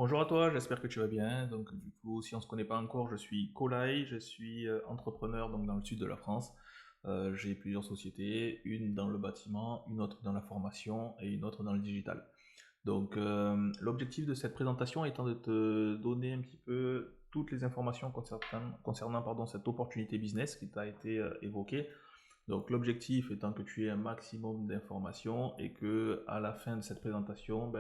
Bonjour à toi, j'espère que tu vas bien. Donc, du coup, si on ne se connaît pas encore, je suis Kolai, je suis entrepreneur donc, dans le sud de la France. J'ai plusieurs sociétés, une dans le bâtiment, une autre dans la formation et une autre dans le digital. Donc, l'objectif de cette présentation étant de te donner un petit peu toutes les informations concernant cette opportunité business qui t'a été évoquée. Donc l'objectif étant que tu aies un maximum d'informations et que à la fin de cette présentation,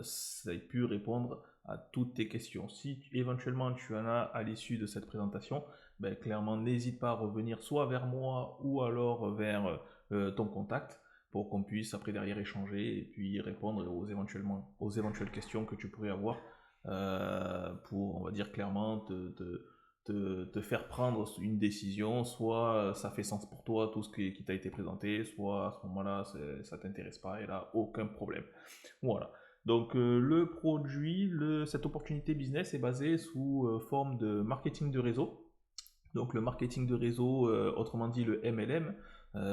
ça ait pu répondre à toutes tes questions. Si éventuellement tu en as à l'issue de cette présentation, clairement n'hésite pas à revenir soit vers moi ou alors vers ton contact pour qu'on puisse après derrière échanger et puis répondre aux éventuelles questions que tu pourrais avoir pour, on va dire clairement, te faire prendre une décision, soit ça fait sens pour toi tout ce qui t'a été présenté, soit à ce moment-là ça t'intéresse pas et là aucun problème. Voilà. Donc le produit, cette opportunité business est basée sous forme de marketing de réseau. Donc le marketing de réseau, autrement dit le MLM,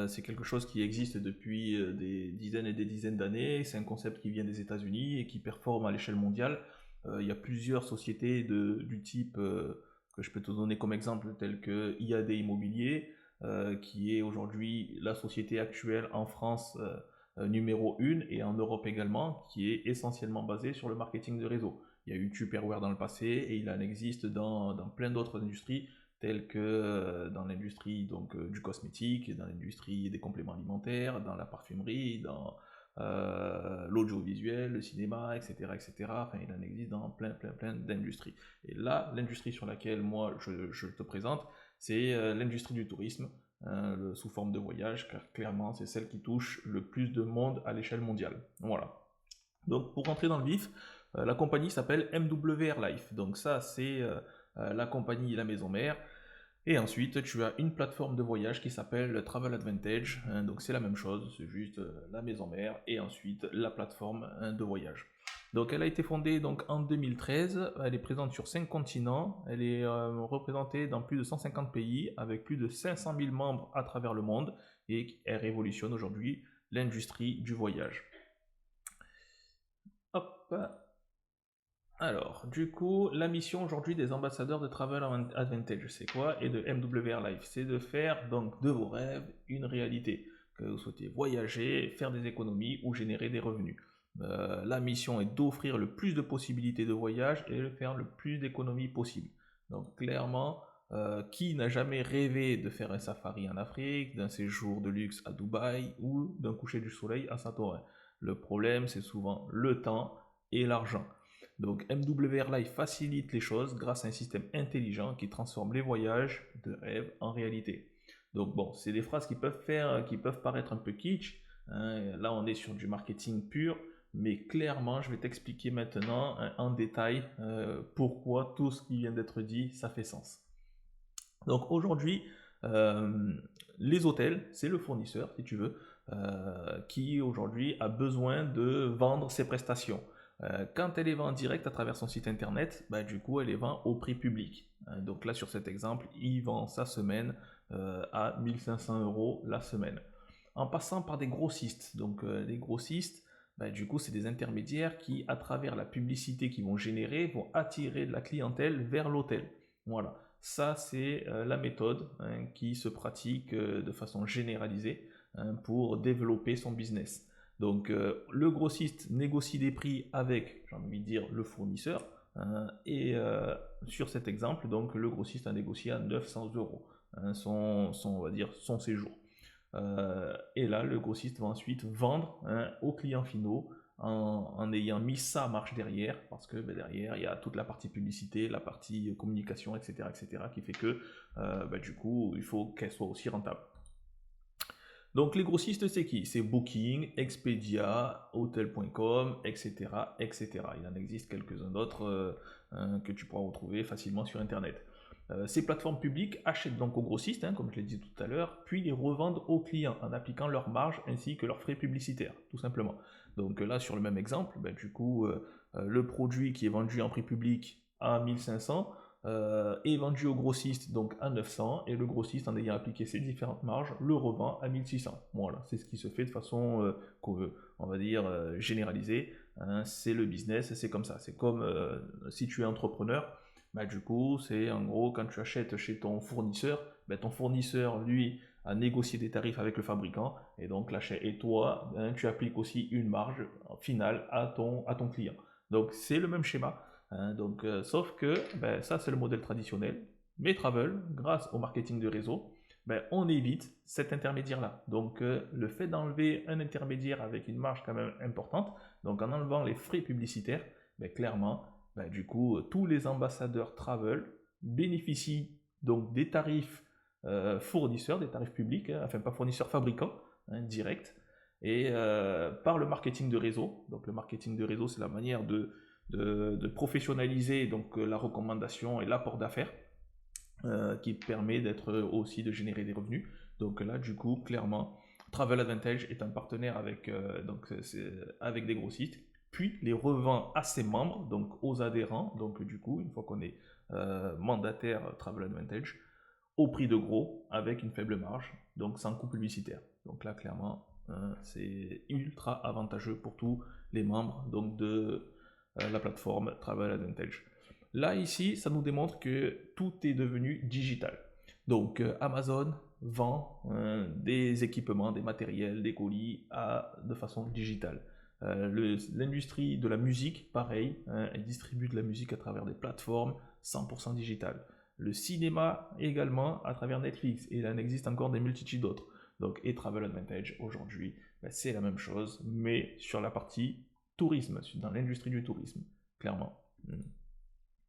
c'est quelque chose qui existe depuis des dizaines et des dizaines d'années. C'est un concept qui vient des États-Unis et qui performe à l'échelle mondiale. Il y a plusieurs sociétés du type que je peux te donner comme exemple, telles que IAD Immobilier, qui est aujourd'hui la société actuelle en France numéro 1 et en Europe également, qui est essentiellement basée sur le marketing de réseau. Il y a eu Tupperware dans le passé et il en existe dans plein d'autres industries telles que dans l'industrie du cosmétique, dans l'industrie des compléments alimentaires, dans la parfumerie, dans l'audiovisuel, le cinéma, etc., etc. Enfin, il en existe dans plein d'industries. Et là, l'industrie sur laquelle moi je te présente, c'est l'industrie du tourisme, sous forme de voyage, car clairement c'est celle qui touche le plus de monde à l'échelle mondiale. Voilà. Donc pour rentrer dans le vif, la compagnie s'appelle MWR Life. Donc ça c'est la compagnie, la maison mère. Et ensuite, tu as une plateforme de voyage qui s'appelle Travel Advantage. Donc c'est la même chose, c'est juste la maison mère et ensuite la plateforme de voyage. Donc elle a été fondée donc en 2013, elle est présente sur 5 continents, elle est représentée dans plus de 150 pays avec plus de 500 000 membres à travers le monde et elle révolutionne aujourd'hui l'industrie du voyage. Hop. Alors, du coup, la mission aujourd'hui des ambassadeurs de Travel Advantage, c'est quoi? Et de MWR Life, c'est de faire donc de vos rêves une réalité. Que vous souhaitez voyager, faire des économies ou générer des revenus. La mission est d'offrir le plus de possibilités de voyage et de faire le plus d'économies possible. Donc clairement, qui n'a jamais rêvé de faire un safari en Afrique, d'un séjour de luxe à Dubaï ou d'un coucher du soleil à Santorin? Le problème, c'est souvent le temps et l'argent. Donc MWR Life facilite les choses grâce à un système intelligent qui transforme les voyages de rêve en réalité. Donc bon, c'est des phrases qui peuvent paraître un peu kitsch, hein. Là, on est sur du marketing pur, mais clairement, je vais t'expliquer maintenant en détail pourquoi tout ce qui vient d'être dit, ça fait sens. Donc aujourd'hui, euh, les hôtels, c'est le fournisseur, si tu veux, qui aujourd'hui a besoin de vendre ses prestations. Quand elle les vend en direct à travers son site internet, du coup, elle les vend au prix public. Donc là, sur cet exemple, il vend sa semaine à 1500 euros la semaine. En passant par des grossistes. Donc les grossistes, du coup, c'est des intermédiaires qui, à travers la publicité qu'ils vont générer, vont attirer de la clientèle vers l'hôtel. Voilà. Ça, c'est la méthode qui se pratique de façon généralisée pour développer son business. Donc, le grossiste négocie des prix avec, j'ai envie de dire, le fournisseur. Et sur cet exemple, donc, le grossiste a négocié à 900 euros on va dire, son séjour. Et là, le grossiste va ensuite vendre aux clients finaux en ayant mis sa marche derrière, parce que derrière, il y a toute la partie publicité, la partie communication, etc., qui fait que du coup, il faut qu'elle soit aussi rentable. Donc les grossistes, c'est qui? C'est Booking, Expedia, Hotel.com, etc., etc. Il en existe quelques-uns d'autres que tu pourras retrouver facilement sur Internet. Ces plateformes publiques achètent donc aux grossistes, comme je l'ai dit tout à l'heure, puis les revendent aux clients en appliquant leurs marges ainsi que leurs frais publicitaires, tout simplement. Donc là, sur le même exemple, du coup, le produit qui est vendu en prix public à 1500 est vendu au grossiste donc à 900 et le grossiste en ayant appliqué ses différentes marges le revend à 1600. Voilà, c'est ce qui se fait de façon, on va dire, généralisée hein, c'est le business, c'est comme ça. C'est comme si tu es entrepreneur, bah, du coup, c'est en gros quand tu achètes chez ton fournisseur, bah, ton fournisseur, lui, a négocié des tarifs avec le fabricant, et donc l'achat, et toi, hein, tu appliques aussi une marge finale à ton client. Donc c'est le même schéma, hein, donc, sauf que ben, ça c'est le modèle traditionnel, mais Travel, grâce au marketing de réseau, ben, on évite cet intermédiaire-là. Donc le fait d'enlever un intermédiaire avec une marge quand même importante, donc en enlevant les frais publicitaires, ben, clairement, ben, du coup, tous les ambassadeurs Travel bénéficient donc des tarifs fournisseurs, des tarifs publics, hein, enfin pas fournisseurs, fabricants, hein, direct, et par le marketing de réseau. Donc le marketing de réseau, c'est la manière de professionnaliser donc, la recommandation et l'apport d'affaires, qui permet d'être aussi de générer des revenus. Donc là, du coup, clairement, Travel Advantage est un partenaire avec, avec des grossistes, puis les revend à ses membres, donc aux adhérents. Donc du coup, une fois qu'on est mandataire Travel Advantage, au prix de gros, avec une faible marge, donc sans coût publicitaire. Donc là, clairement, c'est ultra avantageux pour tous les membres donc, de la plateforme Travel Advantage. Là, ici, ça nous démontre que tout est devenu digital. Donc, Amazon vend des équipements, des matériels, des colis de façon digitale. L'industrie de la musique, pareil, hein, elle distribue de la musique à travers des plateformes 100% digitales. Le cinéma également à travers Netflix, et il en existe encore des multitudes d'autres. Donc, et Travel Advantage aujourd'hui, ben, c'est la même chose, mais sur la partie tourisme, dans l'industrie du tourisme, clairement.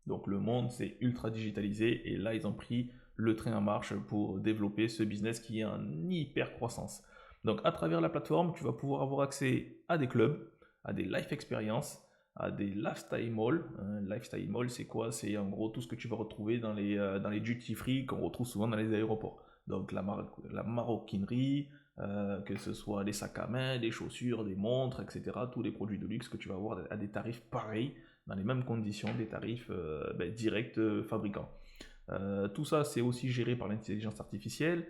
Donc le monde s'est ultra digitalisé, et là ils ont pris le train en marche pour développer ce business qui est en hyper croissance. Donc à travers la plateforme, tu vas pouvoir avoir accès à des clubs, à des life experiences, à des lifestyle malls. Lifestyle mall, c'est quoi? C'est en gros tout ce que tu vas retrouver dans les duty free qu'on retrouve souvent dans les aéroports. Donc la maroquinerie, que ce soit des sacs à main, des chaussures, des montres, etc. Tous les produits de luxe que tu vas avoir à des tarifs pareils, dans les mêmes conditions, des tarifs directs fabricants. Tout ça, c'est aussi géré par l'intelligence artificielle.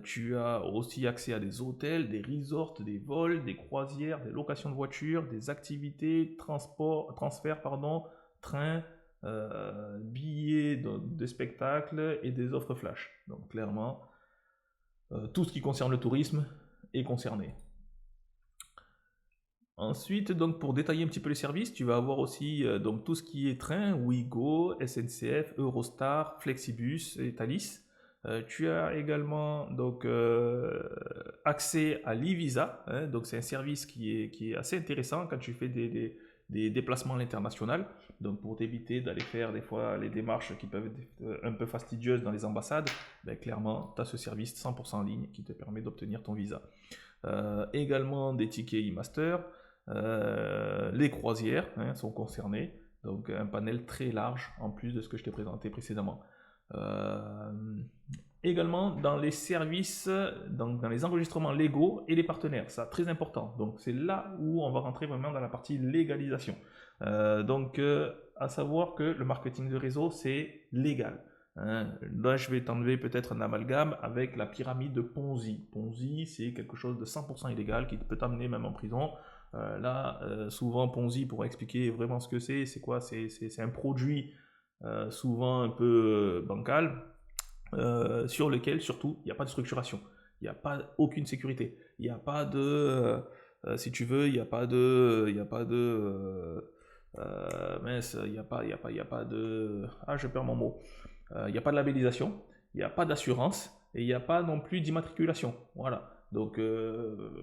Tu as aussi accès à des hôtels, des resorts, des vols, des croisières, des locations de voitures, des activités, transferts, trains, billets de spectacles et des offres flash. Donc clairement, tout ce qui concerne le tourisme est concerné. Ensuite, donc pour détailler un petit peu les services, tu vas avoir aussi donc tout ce qui est train, Ouigo, SNCF, Eurostar, Flexibus et Thalys. Tu as également donc accès à l'e-visa, hein, donc c'est un service qui est assez intéressant quand tu fais des déplacements à l'international. Donc pour t'éviter d'aller faire des fois les démarches qui peuvent être un peu fastidieuses dans les ambassades, ben, clairement tu as ce service 100% en ligne qui te permet d'obtenir ton visa. Également des tickets e-master. Les croisières hein, sont concernées, donc un panel très large en plus de ce que je t'ai présenté précédemment. Également dans les services, dans les enregistrements légaux et les partenaires, ça très important. Donc c'est là où on va rentrer vraiment dans la partie légalisation. Donc à savoir que le marketing de réseau c'est légal. Hein. Là, je vais t'enlever peut-être un amalgame avec la pyramide de Ponzi. Ponzi, c'est quelque chose de 100% illégal qui peut t'amener même en prison. Souvent Ponzi, pour expliquer vraiment ce que c'est quoi? C'est un produit souvent un peu bancal, sur lequel surtout il n'y a pas de structuration, il n'y a pas aucune sécurité, il n'y a pas de, si tu veux, il n'y a pas de, mince, il y a pas de, ah je perds mon mot, il n'y a pas de labellisation, il n'y a pas d'assurance et il n'y a pas non plus d'immatriculation, voilà. Donc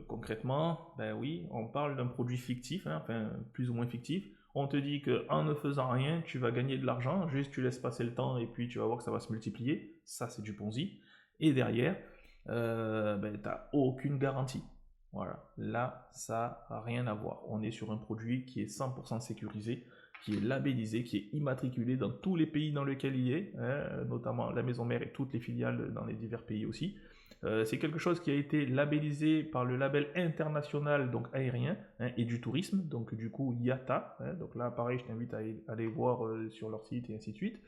concrètement, ben oui, on parle d'un produit fictif, hein, enfin plus ou moins fictif. On te dit qu'en ne faisant rien, tu vas gagner de l'argent, juste tu laisses passer le temps et puis tu vas voir que ça va se multiplier. Ça, c'est du Ponzi. Et derrière, ben, tu n'as aucune garantie. Voilà, là, ça n'a rien à voir. On est sur un produit qui est 100% sécurisé, qui est labellisé, qui est immatriculé dans tous les pays dans lesquels il est, hein, notamment la maison mère et toutes les filiales dans les divers pays aussi. C'est quelque chose qui a été labellisé par le label international donc aérien hein, et du tourisme, donc du coup IATA. Hein, donc là, pareil, je t'invite à aller voir sur leur site et ainsi de suite.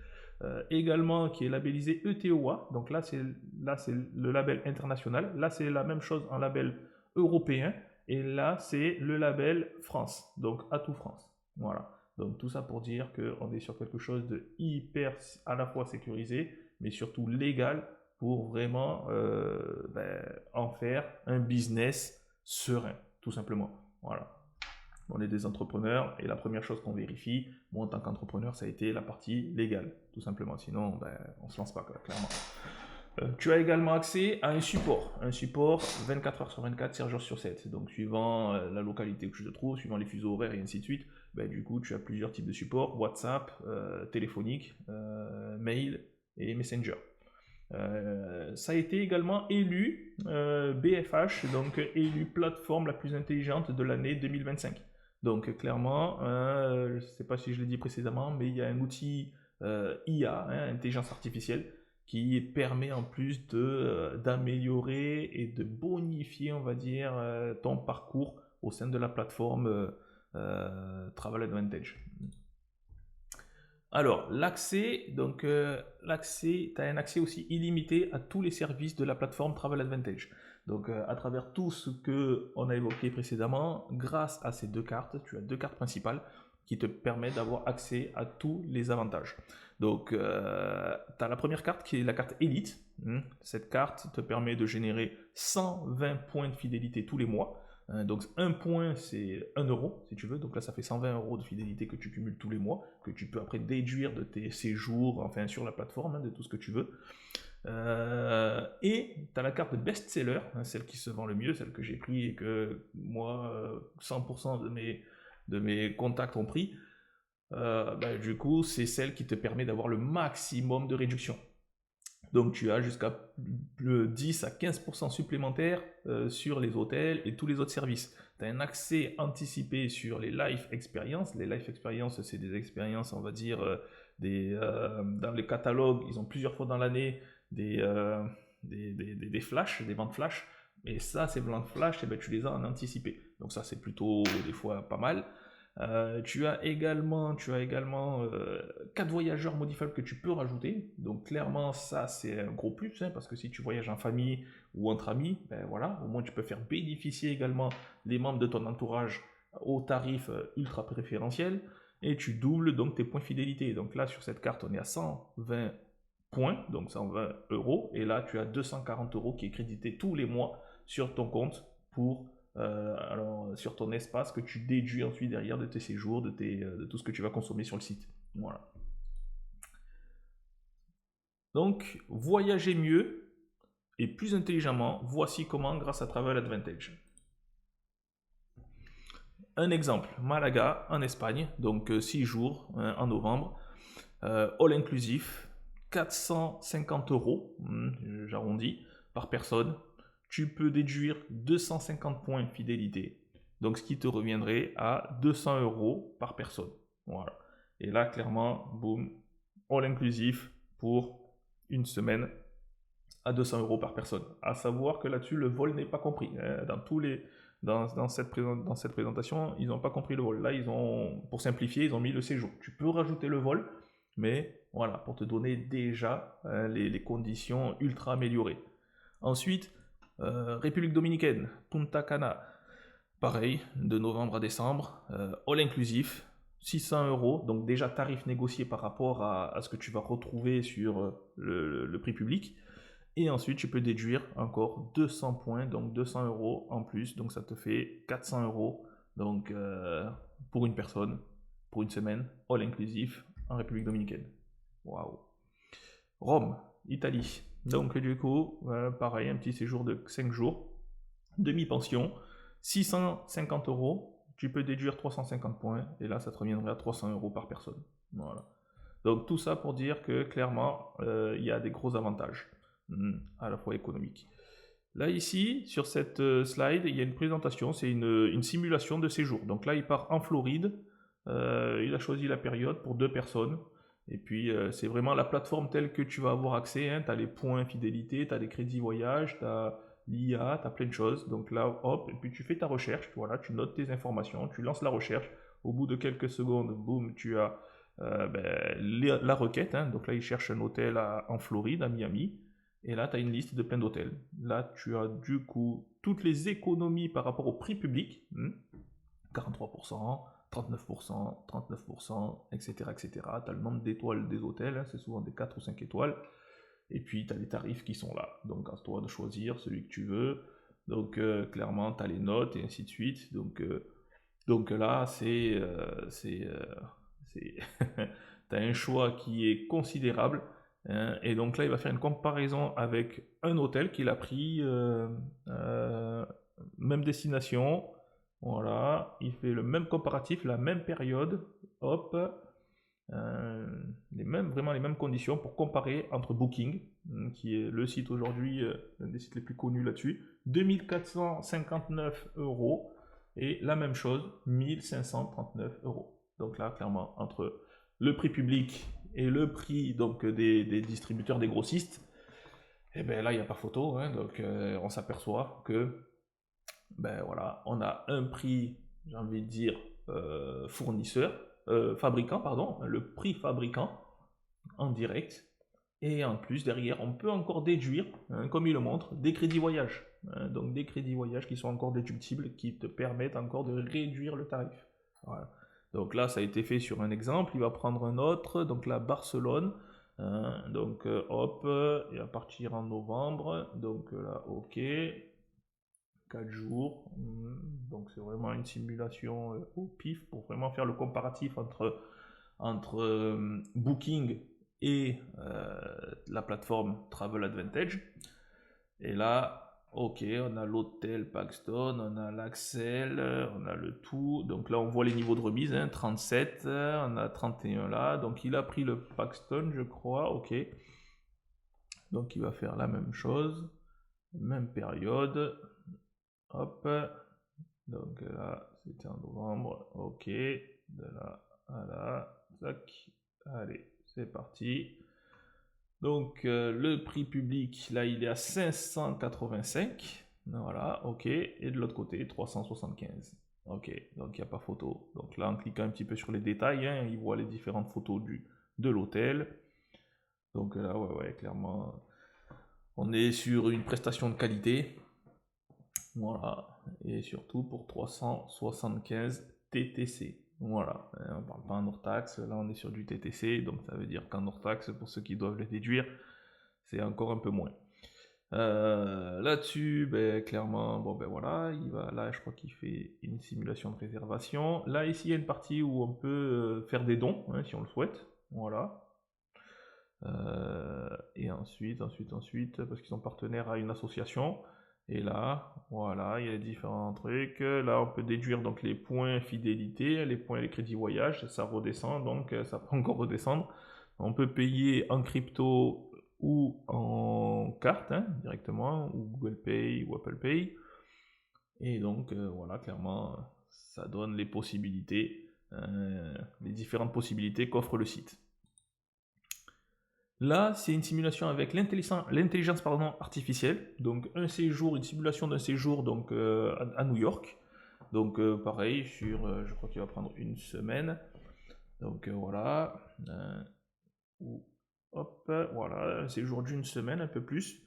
Également, qui est labellisé ETOA. Donc là, c'est le label international. Là, c'est la même chose en label européen. Et là, c'est le label France, donc Atout France. Voilà. Donc tout ça pour dire qu'on est sur quelque chose de hyper à la fois sécurisé, mais surtout légal pour vraiment en faire un business serein, tout simplement. Voilà. On est des entrepreneurs et la première chose qu'on vérifie, moi en tant qu'entrepreneur, ça a été la partie légale, tout simplement. Sinon, on ne se lance pas, clairement. Tu as également accès à un support 24 heures sur 24, 7 jours sur 7. Donc, suivant la localité où tu te trouves, suivant les fuseaux horaires et ainsi de suite, du coup, tu as plusieurs types de supports, WhatsApp, téléphonique, mail et Messenger. Ça a été également élu BFH, donc élu plateforme la plus intelligente de l'année 2025. Donc clairement, je ne sais pas si je l'ai dit précédemment, mais il y a un outil IA, intelligence artificielle, qui permet en plus d'améliorer et de bonifier, on va dire, ton parcours au sein de la plateforme Travel Advantage. Alors, l'accès, donc tu as un accès aussi illimité à tous les services de la plateforme Travel Advantage. Donc, à travers tout ce qu'on a évoqué précédemment, grâce à ces deux cartes, tu as deux cartes principales qui te permettent d'avoir accès à tous les avantages. Donc, tu as la première carte qui est la carte Elite. Cette carte te permet de générer 120 points de fidélité tous les mois. Donc un point c'est 1 euro si tu veux, donc là ça fait 120 euros de fidélité que tu cumules tous les mois, que tu peux après déduire de tes séjours, enfin sur la plateforme, de tout ce que tu veux. Et tu as la carte de best-seller, celle qui se vend le mieux, celle que j'ai pris et que moi 100% de mes contacts ont pris. Du coup c'est celle qui te permet d'avoir le maximum de réduction. Donc tu as jusqu'à 10 à 15% supplémentaire sur les hôtels et tous les autres services. Tu as un accès anticipé sur les life experiences. Les life experiences, c'est des expériences, on va dire, dans les catalogues, ils ont plusieurs fois dans l'année des flashs, des ventes flash. Et ça, ces ventes flash, tu les as en anticipé. Donc ça, c'est plutôt des fois pas mal. Tu as également 4 voyageurs modifiables que tu peux rajouter. Donc clairement ça c'est un gros plus, parce que si tu voyages en famille ou entre amis, voilà, au moins tu peux faire bénéficier également les membres de ton entourage au tarif ultra préférentiel et tu doubles donc tes points fidélité. Donc là sur cette carte on est à 120 points, donc 120 euros, et là tu as 240 euros qui est crédité tous les mois sur ton compte pour sur ton espace que tu déduis ensuite derrière de tes séjours, de tout ce que tu vas consommer sur le site. Voilà. Donc, voyager mieux et plus intelligemment, voici comment grâce à Travel Advantage. Un exemple, Malaga en Espagne, donc 6 jours en novembre, all inclusif, 450 euros, j'arrondis, par personne. Tu peux déduire 250 points de fidélité. Donc, ce qui te reviendrait à 200 euros par personne. Voilà. Et là, clairement, boum, all inclusif pour une semaine à 200 euros par personne. À savoir que là-dessus, le vol n'est pas compris. Dans cette présentation, ils n'ont pas compris le vol. Là, pour simplifier, ils ont mis le séjour. Tu peux rajouter le vol, mais voilà, pour te donner déjà les conditions ultra améliorées. Ensuite, République Dominicaine, Punta Cana, pareil, de novembre à décembre, all inclusif, 600 euros, donc déjà tarif négocié par rapport à ce que tu vas retrouver sur le prix public. Et ensuite, tu peux déduire encore 200 points, donc 200 euros en plus, donc ça te fait 400 euros donc, pour une personne, pour une semaine, all inclusif en République Dominicaine. Waouh! Rome, Italie. Donc du coup, pareil, un petit séjour de 5 jours, demi-pension, 650 euros, tu peux déduire 350 points, et là ça te reviendrait à 300 euros par personne. Voilà. Donc tout ça pour dire que clairement, il y a des gros avantages, à la fois économiques. Là ici, sur cette slide, il y a une présentation, c'est une simulation de séjour. Donc là, il part en Floride, il a choisi la période pour 2 personnes. Et puis, c'est vraiment la plateforme telle que tu vas avoir accès. Tu as les points fidélité, tu as les crédits voyage, tu as l'IA, tu as plein de choses. Donc là, hop, et puis tu fais ta recherche. Voilà, tu notes tes informations, tu lances la recherche. Au bout de quelques secondes, boum, tu as la requête. Donc là, il cherche un hôtel en Floride, à Miami. Et là, tu as une liste de plein d'hôtels. Là, tu as du coup toutes les économies par rapport au prix public. 43%, 39%, 39%, etc. etc. Tu as le nombre d'étoiles des hôtels, c'est souvent des 4 ou 5 étoiles. Et puis, tu as les tarifs qui sont là. Donc, à toi de choisir celui que tu veux. Donc, clairement, tu as les notes et ainsi de suite. Donc là, tu as un choix qui est considérable. Hein, et donc là, il va faire une comparaison avec un hôtel qu'il a pris, même destination. Voilà, il fait le même comparatif, la même période. Hop, vraiment les mêmes conditions pour comparer entre Booking, qui est le site aujourd'hui, l'un des sites les plus connus là-dessus, 2459 euros, et la même chose, 1539 euros. Donc là, clairement, entre le prix public et le prix donc, des distributeurs, des grossistes, et bien là, il n'y a pas photo, hein, donc on s'aperçoit que, ben voilà, on a un prix, j'ai envie de dire, fournisseur, fabricant, pardon, le prix fabricant en direct. Et en plus, derrière, on peut encore déduire, hein, comme il le montre, des crédits voyage. Hein, donc des crédits voyage qui sont encore déductibles, qui te permettent encore de réduire le tarif. Voilà. Donc là, ça a été fait sur un exemple. Il va prendre un autre, donc là, Barcelone. Hein, donc hop, il va partir en novembre. Donc là, ok. 4 jours. Donc c'est vraiment une simulation au pif pour vraiment faire le comparatif entre Booking et la plateforme Travel Advantage. Et là, ok, on a l'hôtel Paxton, on a l'Axel, on a le tout. Donc là, on voit les niveaux de remise, hein, 37, on a 31 là. Donc il a pris le Paxton, je crois, ok. Donc il va faire la même chose, même période. Hop, donc là, c'était en novembre, ok, de là à là, tac, allez, c'est parti. Donc le prix public, là, il est à 585, voilà, ok, et de l'autre côté, 375. Ok, donc il n'y a pas photo. Donc là, en cliquant un petit peu sur les détails, hein, il voit les différentes photos de l'hôtel. Donc là, ouais, clairement, on est sur une prestation de qualité. Voilà, et surtout pour 375 TTC. Voilà, on ne parle pas en hors-taxe, là on est sur du TTC, donc ça veut dire qu'en hors-taxe, pour ceux qui doivent les déduire, c'est encore un peu moins. Là-dessus, ben, clairement, bon ben voilà, là je crois qu'il fait une simulation de réservation. Là ici il y a une partie où on peut faire des dons, hein, si on le souhaite. Voilà. Et ensuite, parce qu'ils sont partenaires à une association. Et là, voilà, il y a les différents trucs. Là, on peut déduire donc les points fidélité, les points les crédits voyage. Ça redescend, donc ça peut encore redescendre. On peut payer en crypto ou en carte, hein, directement, ou Google Pay ou Apple Pay. Et donc, voilà, clairement, ça donne les possibilités, les différentes possibilités qu'offre le site. Là, c'est une simulation avec l'intelligence artificielle. Donc, une simulation d'un séjour donc, à New York. Donc, pareil, je crois qu'il va prendre une semaine. Donc, voilà. Hop, voilà, un séjour d'une semaine, un peu plus.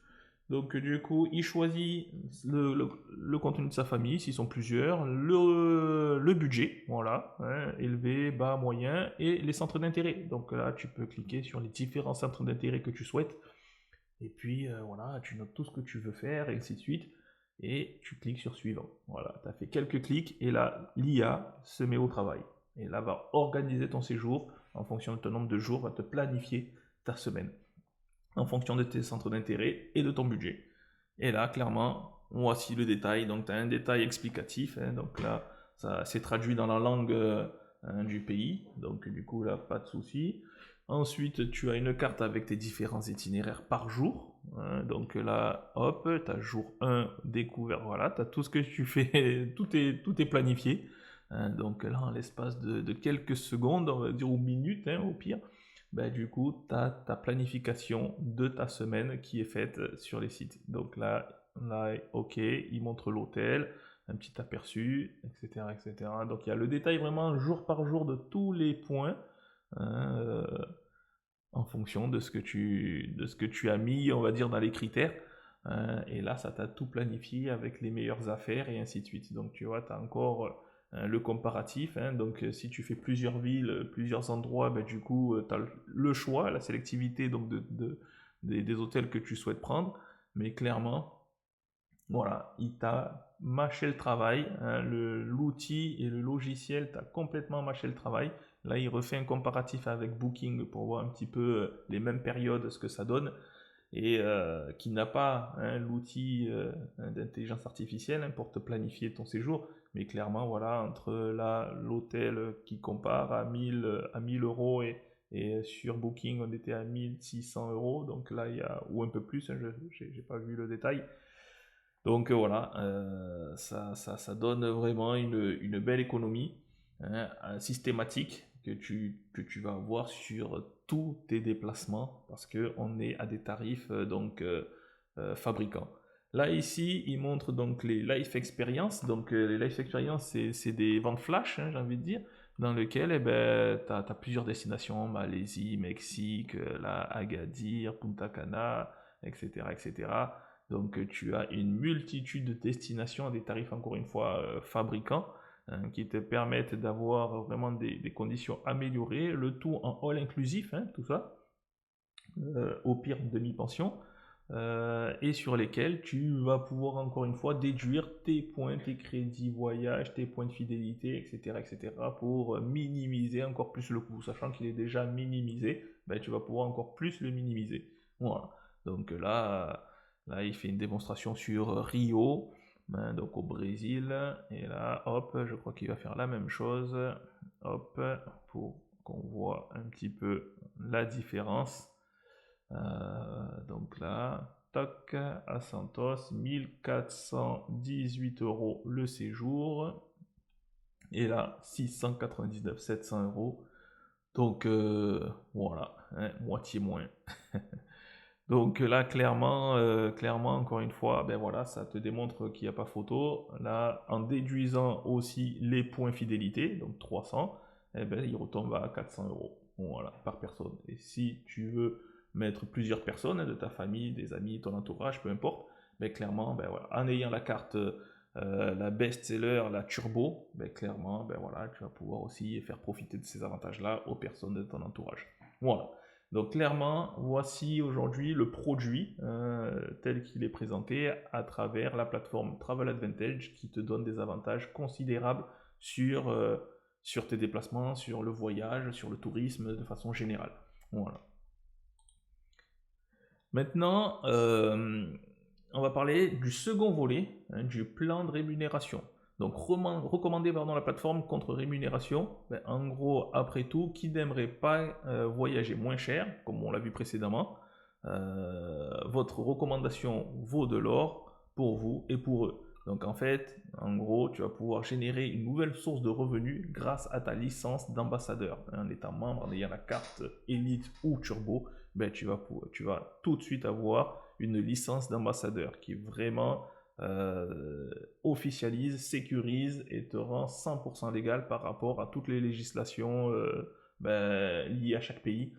Donc du coup, il choisit le contenu de sa famille, s'ils sont plusieurs, le budget, voilà, hein, élevé, bas, moyen, et les centres d'intérêt. Donc là, tu peux cliquer sur les différents centres d'intérêt que tu souhaites, et puis voilà, tu notes tout ce que tu veux faire, et ainsi de suite, et tu cliques sur suivant. Voilà, tu as fait quelques clics, et là, l'IA se met au travail. Et là, va organiser ton séjour en fonction de ton nombre de jours, va te planifier ta semaine en fonction de tes centres d'intérêt et de ton budget. Et là, clairement, voici le détail. Donc, tu as un détail explicatif. Hein, donc là, ça s'est traduit dans la langue du pays. Donc, du coup, là, pas de souci. Ensuite, tu as une carte avec tes différents itinéraires par jour. Hein, donc là, hop, tu as jour 1 découvert. Voilà, tu as tout ce que tu fais. tout est planifié. Hein, donc là, en l'espace de quelques secondes, on va dire, ou minutes, hein, au pire, bah, du coup, tu as ta planification de ta semaine qui est faite sur les sites. Donc là, ok, il montre l'hôtel, un petit aperçu, etc., etc. Donc il y a le détail vraiment jour par jour de tous les points. Hein, en fonction de ce que tu as mis, on va dire, dans les critères. Et là, ça t'a tout planifié avec les meilleures affaires et ainsi de suite. Donc, tu vois, tu as encore le comparatif. Donc, si tu fais plusieurs villes, plusieurs endroits, ben, du coup, tu as le choix, la sélectivité donc, des hôtels que tu souhaites prendre. Mais clairement, voilà, il t'a mâché le travail. L'outil et le logiciel t'a complètement mâché le travail. Là, il refait un comparatif avec Booking pour voir un petit peu les mêmes périodes, ce que ça donne et qui n'a pas l'outil d'intelligence artificielle pour te planifier ton séjour. Mais clairement, voilà, entre l'hôtel qui compare à 1000 euros et sur Booking, on était à 1600 euros. Donc là, il y a, ou un peu plus, je n'ai pas vu le détail. Donc voilà, ça donne vraiment une belle économie systématique que tu vas avoir sur tous tes déplacements parce qu'on est à des tarifs fabricants. Là ici, il montre donc les Life Experience. Donc les Life Experience, c'est des ventes flash, j'ai envie de dire, dans lesquelles tu as plusieurs destinations, Malaisie, Mexique, Agadir, Punta Cana, etc. etc. Donc tu as une multitude de destinations à des tarifs encore une fois fabricants qui te permettent d'avoir vraiment des conditions améliorées, le tout en all inclusif, tout ça, au pire demi-pension, et sur lesquels tu vas pouvoir encore une fois déduire tes points, tes crédits voyage, tes points de fidélité, etc. pour minimiser encore plus le coût, sachant qu'il est déjà minimisé, ben, tu vas pouvoir encore plus le minimiser. Voilà. Donc là, il fait une démonstration sur Rio, donc au Brésil. Et là, hop, je crois qu'il va faire la même chose. Hop, pour qu'on voit un petit peu la différence. Donc là, toc, à Santos, 1418 euros le séjour. Et là, 699, 700 euros. Donc voilà, moitié moins. Donc là, clairement, encore une fois, ben voilà, ça te démontre qu'il n'y a pas photo. Là, en déduisant aussi les points fidélité, donc 300, eh ben, il retombe à 400 euros, voilà, par personne. Et si tu veux mettre plusieurs personnes, de ta famille, des amis, ton entourage, peu importe, ben clairement, ben voilà, en ayant la carte, la best-seller, la turbo, ben clairement, ben voilà, tu vas pouvoir aussi faire profiter de ces avantages-là aux personnes de ton entourage. Voilà. Donc clairement, voici aujourd'hui le produit tel qu'il est présenté à travers la plateforme Travel Advantage qui te donne des avantages considérables sur tes déplacements, sur le voyage, sur le tourisme de façon générale. Voilà. Maintenant, on va parler du second volet, du plan de rémunération. Donc recommander la plateforme contre rémunération, ben, en gros, après tout, qui n'aimerait pas voyager moins cher, comme on l'a vu précédemment, votre recommandation vaut de l'or pour vous et pour eux. Donc en fait, en gros, tu vas pouvoir générer une nouvelle source de revenus grâce à ta licence d'ambassadeur. En étant membre, en ayant la carte Elite ou Turbo, ben, tu vas tout de suite avoir une licence d'ambassadeur qui vraiment officialise, sécurise et te rend 100% légal par rapport à toutes les législations liées à chaque pays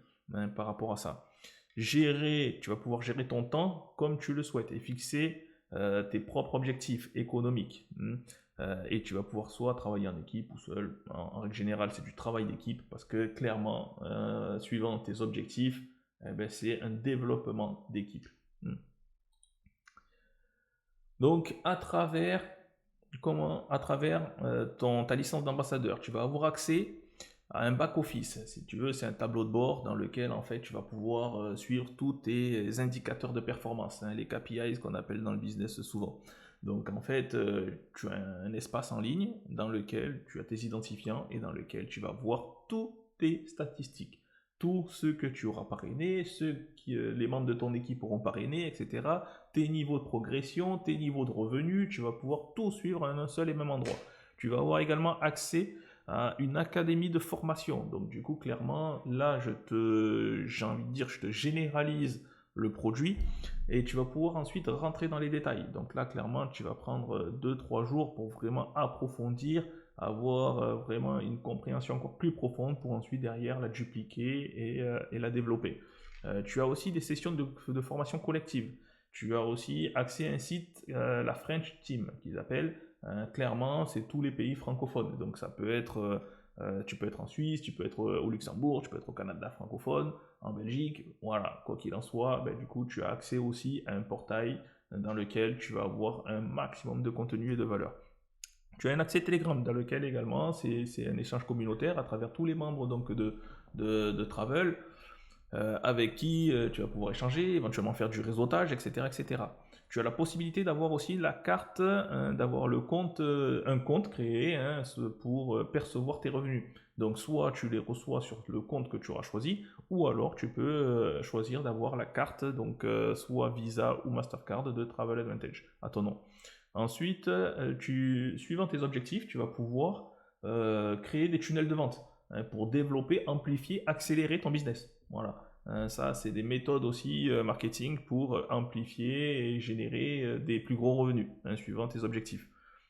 par rapport à ça. Tu vas pouvoir gérer ton temps comme tu le souhaites et fixer tes propres objectifs économiques. Et tu vas pouvoir soit travailler en équipe ou seul. En règle générale, c'est du travail d'équipe parce que clairement, suivant tes objectifs, c'est un développement d'équipe. Donc, à travers ta licence d'ambassadeur, tu vas avoir accès à un back-office. Si tu veux, c'est un tableau de bord dans lequel en fait tu vas pouvoir suivre tous tes indicateurs de performance, les KPIs qu'on appelle dans le business souvent. Donc en fait, tu as un espace en ligne dans lequel tu as tes identifiants et dans lequel tu vas voir toutes tes statistiques. Tous ceux que tu auras parrainés, les membres de ton équipe auront parrainé, etc. Tes niveaux de progression, tes niveaux de revenus, tu vas pouvoir tout suivre à un seul et même endroit. Tu vas avoir également accès à une académie de formation. Donc du coup, clairement, là, j'ai envie de dire, je te généralise le produit et tu vas pouvoir ensuite rentrer dans les détails. Donc là, clairement, tu vas prendre 2-3 jours pour vraiment approfondir avoir vraiment une compréhension encore plus profonde pour ensuite derrière la dupliquer et la développer. Tu as aussi des sessions de formation collective. Tu as aussi accès à un site, la French Team, qu'ils appellent. Clairement, c'est tous les pays francophones. Donc ça peut être, tu peux être en Suisse, tu peux être au Luxembourg, tu peux être au Canada francophone, en Belgique. Voilà, quoi qu'il en soit, du coup, tu as accès aussi à un portail dans lequel tu vas avoir un maximum de contenu et de valeur. Tu as un accès Telegram dans lequel également c'est un échange communautaire à travers tous les membres donc, de Travel avec qui tu vas pouvoir échanger, éventuellement faire du réseautage, etc. etc. Tu as la possibilité d'avoir aussi la carte, d'avoir le compte, un compte créé pour percevoir tes revenus. Donc soit tu les reçois sur le compte que tu auras choisi, ou alors tu peux choisir d'avoir la carte, donc soit Visa ou Mastercard de Travel Advantage à ton nom. Ensuite, suivant tes objectifs, tu vas pouvoir créer des tunnels de vente pour développer, amplifier, accélérer ton business. Voilà. Ça, c'est des méthodes aussi marketing pour amplifier et générer des plus gros revenus suivant tes objectifs.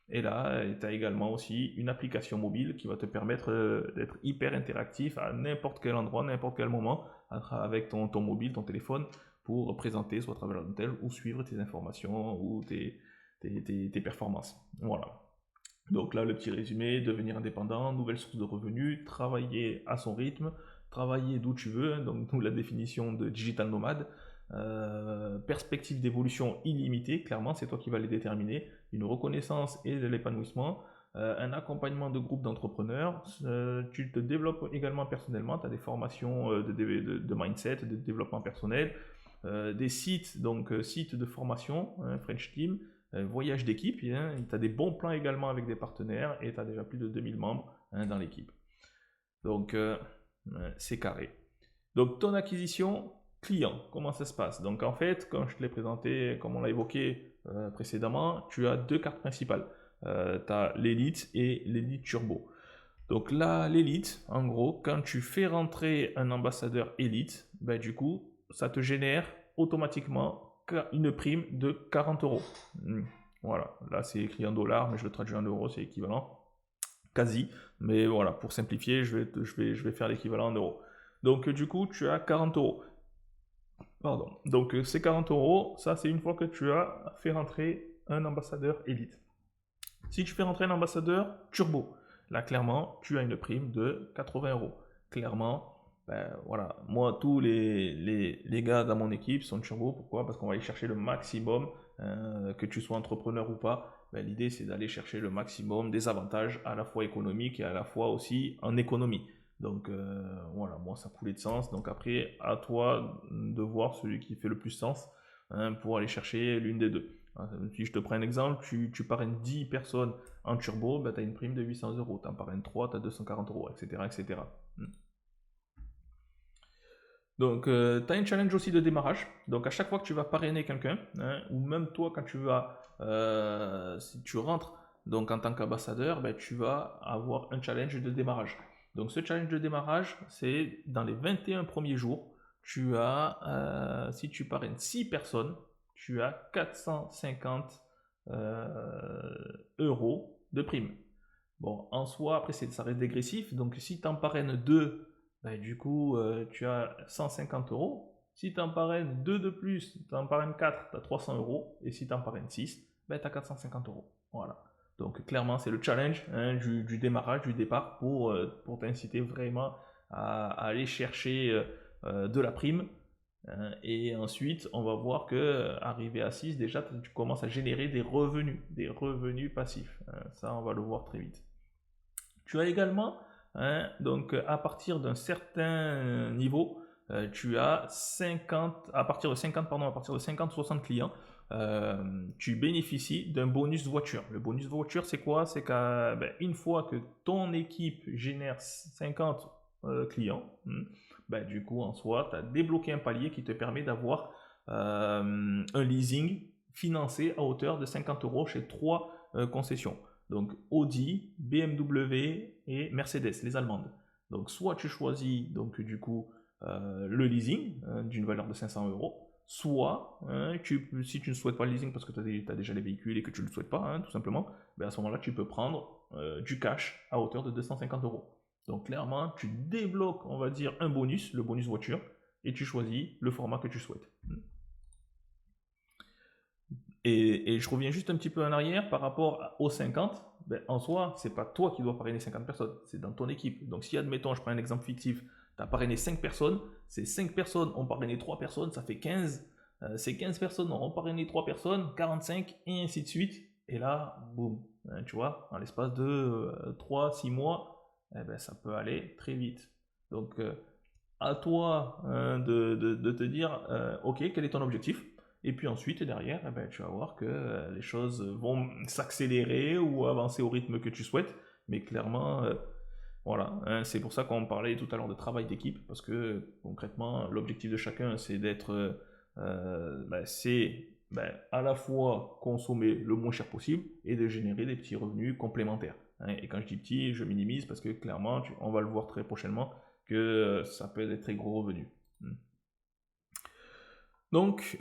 Et là, tu as également aussi une application mobile qui va te permettre d'être hyper interactif à n'importe quel endroit, n'importe quel moment, avec ton mobile, ton téléphone, pour présenter soit Travel Advantage ou suivre tes informations ou tes performances. Voilà. Donc là, le petit résumé, devenir indépendant, nouvelle source de revenus, travailler à son rythme, travailler d'où tu veux, donc nous la définition de digital nomade, perspective d'évolution illimitée, clairement c'est toi qui vas les déterminer, une reconnaissance et de l'épanouissement, un accompagnement de groupe d'entrepreneurs, tu te développes également personnellement, tu as des formations de mindset, de développement personnel, des sites, donc sites de formation, French Team, voyage d'équipe, tu as des bons plans également avec des partenaires et tu as déjà plus de 2000 membres dans l'équipe. Donc c'est carré. Donc ton acquisition client, comment ça se passe? Donc en fait, comme je te l'ai présenté, comme on l'a évoqué précédemment, tu as deux cartes principales. Tu as l'élite et l'élite turbo. Donc là, l'élite, en gros, quand tu fais rentrer un ambassadeur élite, du coup, ça te génère automatiquement une prime de 40 euros. Voilà, là c'est écrit en dollars, mais je le traduis en euros, c'est équivalent. Quasi, mais voilà, pour simplifier, je vais faire l'équivalent en euros. Donc du coup, tu as 40 euros. Pardon. Donc ces 40 euros, ça c'est une fois que tu as fait rentrer un ambassadeur élite. Si tu fais rentrer un ambassadeur turbo, là clairement, tu as une prime de 80 euros. Clairement, voilà, moi tous les gars dans mon équipe sont turbo. Pourquoi? Parce qu'on va aller chercher le maximum, que tu sois entrepreneur ou pas. L'idée c'est d'aller chercher le maximum des avantages à la fois économiques et à la fois aussi en économie. Donc voilà, moi ça coulait de sens. Donc après, à toi de voir celui qui fait le plus sens pour aller chercher l'une des deux. Si je te prends un exemple, tu parraines 10 personnes en turbo, tu as une prime de 800 euros. Tu en parraines 3, tu as 240 euros, etc. etc. Donc, tu as un challenge aussi de démarrage. Donc, à chaque fois que tu vas parrainer quelqu'un, ou même toi, quand tu vas, si tu rentres donc, en tant qu'ambassadeur, tu vas avoir un challenge de démarrage. Donc, ce challenge de démarrage, c'est dans les 21 premiers jours, tu as, si tu parraines 6 personnes, tu as 450 euros de prime. Bon, en soi, après, ça reste dégressif. Donc, si tu en parraines 2, du coup, tu as 150 euros. Si tu en parraines 2 de plus, tu en parraines 4, tu as 300 euros. Et si tu en parraines 6, tu as 450 euros. Voilà. Donc, clairement, c'est le challenge du démarrage, du départ, pour t'inciter vraiment à aller chercher de la prime. Et ensuite, on va voir que arrivé à 6, déjà, tu commences à générer des revenus passifs. Ça, on va le voir très vite. Tu as également, donc à partir d'un certain niveau, tu as 50, à partir de 50-60 clients, tu bénéficies d'un bonus voiture. Le bonus voiture, c'est quoi? C'est qu'une fois que ton équipe génère 50 clients, du coup, en soi, tu as débloqué un palier qui te permet d'avoir un leasing financé à hauteur de 50 euros chez 3 concessions. Donc Audi, BMW et Mercedes, les allemandes. Donc soit tu choisis donc du coup le leasing d'une valeur de 500 euros, soit si tu ne souhaites pas le leasing parce que tu as déjà les véhicules et que tu ne le souhaites pas, tout simplement, à ce moment-là tu peux prendre du cash à hauteur de 250 euros. Donc clairement, tu débloques, on va dire, un bonus, le bonus voiture, et tu choisis le format que tu souhaites. Et je reviens juste un petit peu en arrière par rapport aux 50. Ben, en soi, c'est pas toi qui dois parrainer 50 personnes, c'est dans ton équipe. Donc si, admettons, je prends un exemple fictif, tu as parrainé 5 personnes, ces 5 personnes ont parrainé 3 personnes, ça fait 15. Ces 15 personnes auront parrainé 3 personnes, 45, et ainsi de suite. Et là, boum, tu vois, en l'espace de 3-6 mois, eh ben, ça peut aller très vite. Donc, à toi de te dire, ok, quel est ton objectif? Et puis ensuite, derrière, eh ben, tu vas voir que les choses vont s'accélérer ou avancer au rythme que tu souhaites. Mais clairement, voilà, hein, c'est pour ça qu'on parlait tout à l'heure de travail d'équipe, parce que concrètement, l'objectif de chacun, c'est d'être, à la fois consommer le moins cher possible et de générer des petits revenus complémentaires. Hein. Et quand je dis petit, je minimise parce que clairement, on va le voir très prochainement, que ça peut être des très gros revenus. Donc,